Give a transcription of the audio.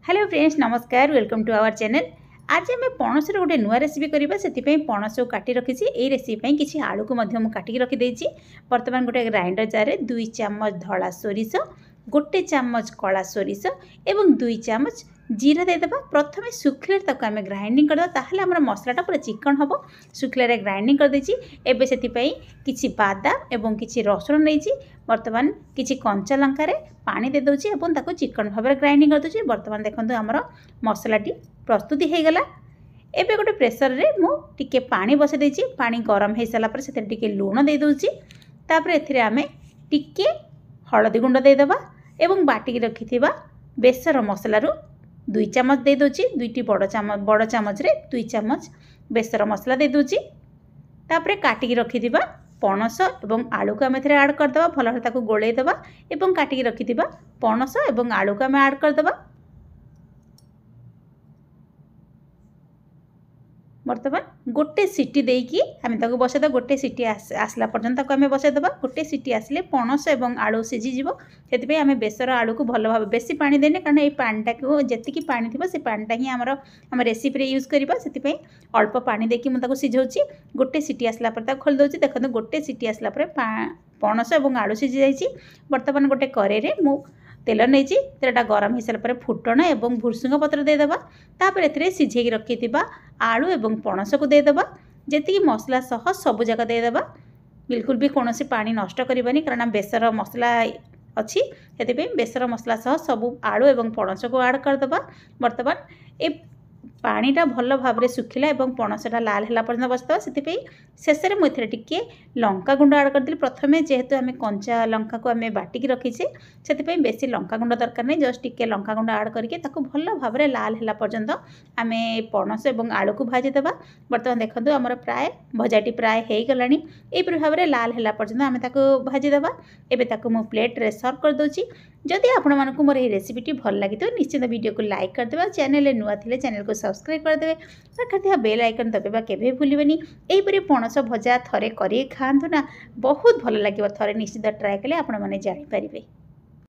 Hello friends नमस्कार welcome to our channel. आज आम पणस गोटे नुआ रेसिपी करवा से पणस को काटी रखी ये रेसिपी किसी आलू को काटिक रखीदे। बर्तमान गोटे ग्राइंडर जार 2 चामच धला सोरिष, गोटे चामच कला सोरिष एवं 2 चामच जीरा देदेबा। प्रथम शुखले आम ग्राइंडिंग करदे ताहले आम मसलाटा पूरा चिकन हम। शुखले ग्राइंडिंग करदे एबे से किछि बादाम एवं किछि रसुण नहीं। बर्तमान किछि कंचा लंकार पानी दे दउछि एवं ताको चिकन भाव ग्राइंडिंग कर दउछि। बर्तमान देखंतु हमर मसलाटी प्रस्तुति हो गला। एबे गोटे प्रेसर रे मु टिके पानी बसे देछि। पानी गरम हो सारा पर से टिके लूण दे दउछि। तापर एथिरे आमे टिके हळदी गुंड दे देबा एवं बाटी रखिथिबा बेसर मसला रु 2 चामच दे दउछि। 2टी बड़ चामच रे 2 चामच बेसर मसला दे दउछि। तापर काटिक रखिथिबा पणस एवं आलू को आम एथिरे ऐड करदबा। भल भाबरे ताको गोळेई देबा एवं काटिक रखिथिबा पणस एवं आलू को आम ऐड करदबा। बर्तमान गोटे सीटी देकी आम ताको बसेदा। गोटे सीटी आसला पर्यंत ताको आम बसेदेबा। गोटे सीटी आसले पणस एवं आलू सीझीजिवो। सेतिपे आम बेसर आलू को भल भाव बेसी पानी देने कारण ये पानीटा को जेतिकी पानी थिबो से पानीटा ही आम रेसिपी रे यूज करबा। सेतिपे अल्प पानी देकी मु ताको सिझौछि। गोटे सीटी आसला पर ताको खोल दउछि। देखंतु गोटे सीटी आसला पर पणस एवं आलू सीझी जाइछि। बर्तमान गोटे करेई रे मु तेल नहीं तेलटा गरम हो सारा फुटण एवं भुर्सुंग पत्र देदेबा। तापर एथिरे सिझेकी रखिथिबा आलू एवं पणस को देदेबा। जेतिकी मसला सह सबु जगह देदेबा। बिल्कुल भी कौन पानी नष्ट करबानी कारण बेसर मसला अच्छी। से बेसर मसला सह सबु आलू एवं पणस को ऐड करदेबा। बर्तमान ए पानीटा भल भाव सुखिला एवं पणसटा लाल है पर्यटन बसदेवा। से शेष में मुझे टिके लंका गुंड ऐड करदेली। प्रथम जेहेतु आम कंचा लंका को आम बाटिकी रखीचे से बेसी लंका गुंड दरकार नहीं। जस्ट टिके लंका गुंड ऐड करके भल भाव लाल है पर्यंत आम पणस एवं आलू को भाजीदेवा। बर्तमान देखो आमर प्राय भजाटी प्राय हो गलानी। यहपरी भाव लाल है पर्यंत आम भाजीदेवा। एवं मु प्लेट रे सर्व कर दूची। जदि आपण मानक मोर ये रेसिपी भल लगी तो निश्चित वीडियो को लाइक करदेवा। चैनल नुआ थिले चैनल को सब्सक्राइब करदेवे। पाखे बेल आइकन दबाइबा केबे भूलिबेनी। एहीपरि पणस भजा थरे करी खांतु ना बहुत भल लागिबो। थरे निश्चित ट्राए कले आपण माने जानि परिबे।